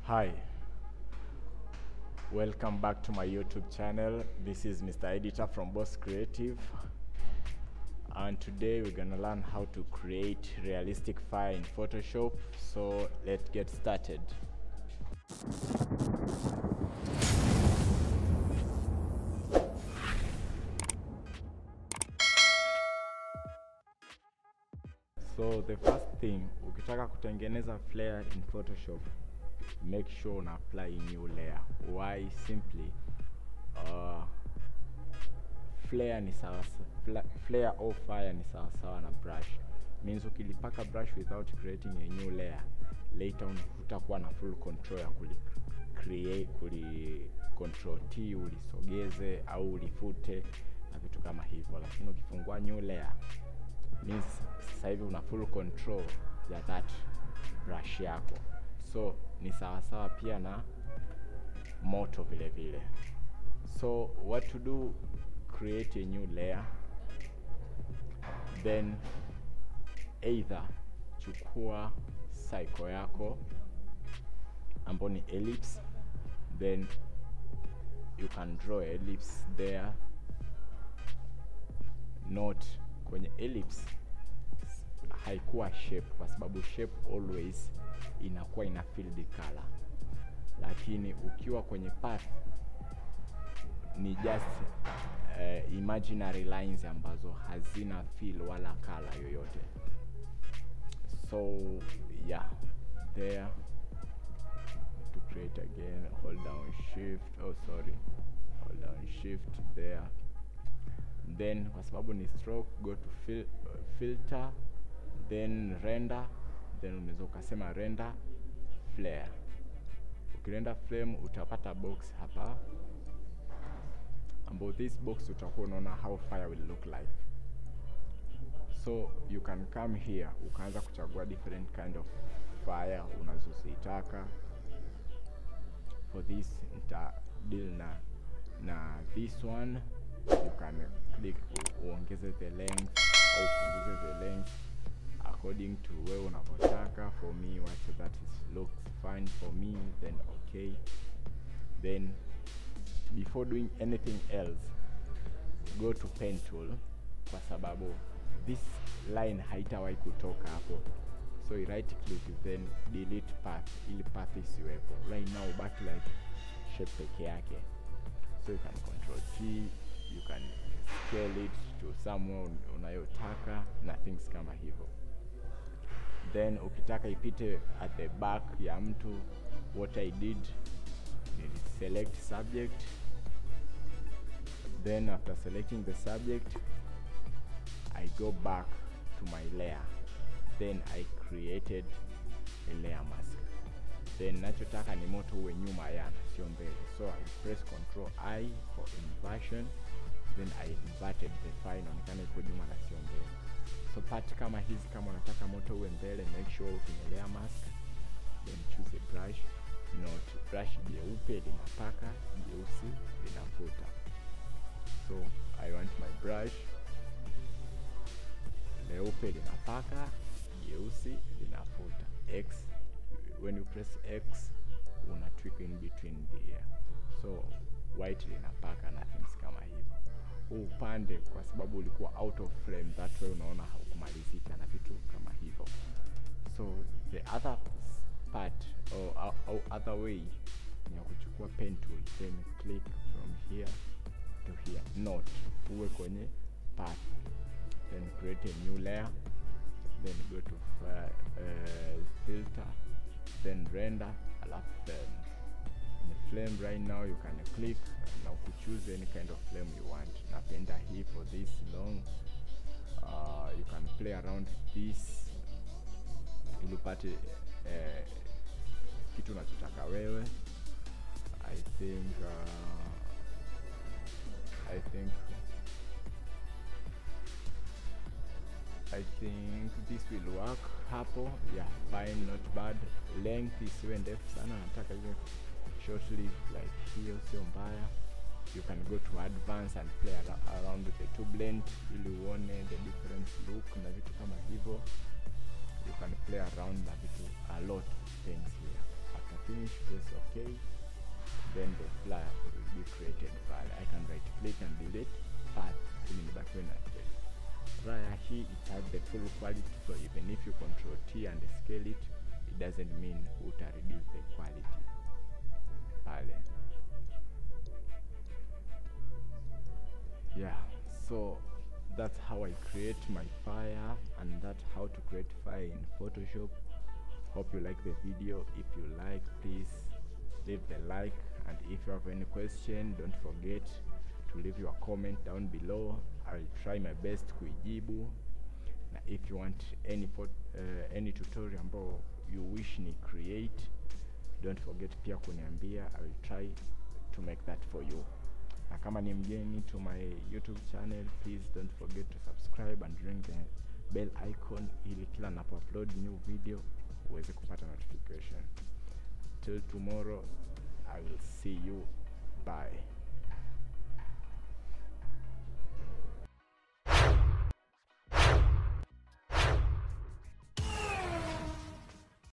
Hi, welcome back to my YouTube channel. This is Mr. Editor from Boss Creative, and today we're gonna learn how to create realistic fire in Photoshop. So let's get started. So the first thing, ukitaka kutengeneza flare in Photoshop, make sure una apply new layer. Why? Simply flare or fire ni sawa na brush. Means ukilipaka brush without creating a new layer, later utakuwa na full control ya control T ulisogeze au ulifute na vitu kama hivyo. Lakini ukifungua new layer, means sasa hivi una full control ya that brush yako. So ni sawa pia na moto vile vile. So what to do, create a new layer, then either chukua cycle yako ambayo ni ellipse, then you can draw a ellipse there. Note kwenye ellipse haikuwa shape, kwa sababu shape always inakuwa ina filled color, lakini ukiwa kwenye path ni just imaginary lines ambazo hazina fill wala color yoyote. So yeah, there to create again, hold down shift there, then kwa sababu ni stroke, go to filter, then render, then unaweza ukasema render flare. Ukirender flame utapata box hapa, ambapo this box utakuwa unaona how fire will look like. So you can come here, ukaanza kuchagua different kind of fire unazozitaka. For this nita deal na this one. You can click uongeze the length au upunguze the length according to wewe unapotaka. For me, what that is looks fine for me, then okay. Then before doing anything else, go to pen tool, kwa sababu this line haitawahi kutoka hapo. So you right click, then delete path, ili path isiwepo. Right now ubaki like shape peke yake. So you can control T, you can scale it to somewhere unayotaka na things kama hivyo. Then ukitaka ipite at the back ya mtu, what I did, select subject. Then after selecting the subject, I go back to my layer. Then I created a layer mask. Then nachotaka ni moto uwe nyuma yana, sio mbele. So I press Ctrl I for inversion. Then I inverted the file inaonekana iko nyuma na sio mbele. So part kama hizi, kama unataka moto uwe mbele, make sure kwenye layer mask, then choose a brush. Note brush jeupe linapaka, jeusi linafuta. So I want my brush leupe linapaka, jeusi linafuta. X, when you press X una tweak in between there. So white linapaka na things kama hivyo. Upande kwa sababu ulikuwa out of frame, that way unaona haukumalizika na vitu kama hivyo. So the other part or other way ni kuchukua pen tool, then click from here to here. Note uwe kwenye path, then create a new layer, then go to filter, then render, alafu in the flame. Right now you can click now to choose any kind of flame you want. Napenda hii for this long. You can play around this ili upate kitu unachotaka wewe. I think this will work hapo. Yeah, fine, not bad. Length isiwe ndefu sana, nataka iwe shortly like hiyo, sio mbaya. You can go to advanced and play around with the two blend ili uone the different look na vitu kama hivyo. You can play around na vitu, a lot of things here. After finish, press OK, then the flyer will be created pale. I can right click and delete path ili nibakiwe na trace. Flyer hii it has the full quality, so even if you control T and scale it, it doesn't mean uta reduce the quality pale. Yeah, so that's how I create my flyer, and that's how to create flyer in Photoshop. Hope you like the video. If you like, please leave the like, and if you have any question, don't forget to leave your comment down below. I'll try my best kuijibu. Na if you want any tutorial ambao you wish ni create, don't forget pia kuniambia. I will try to make that for you. Na kama ni mgeni to my YouTube channel, please don't forget to subscribe and ring the bell icon ili kila napo upload new video uweze kupata notification. Till tomorrow, I will see you. Bye.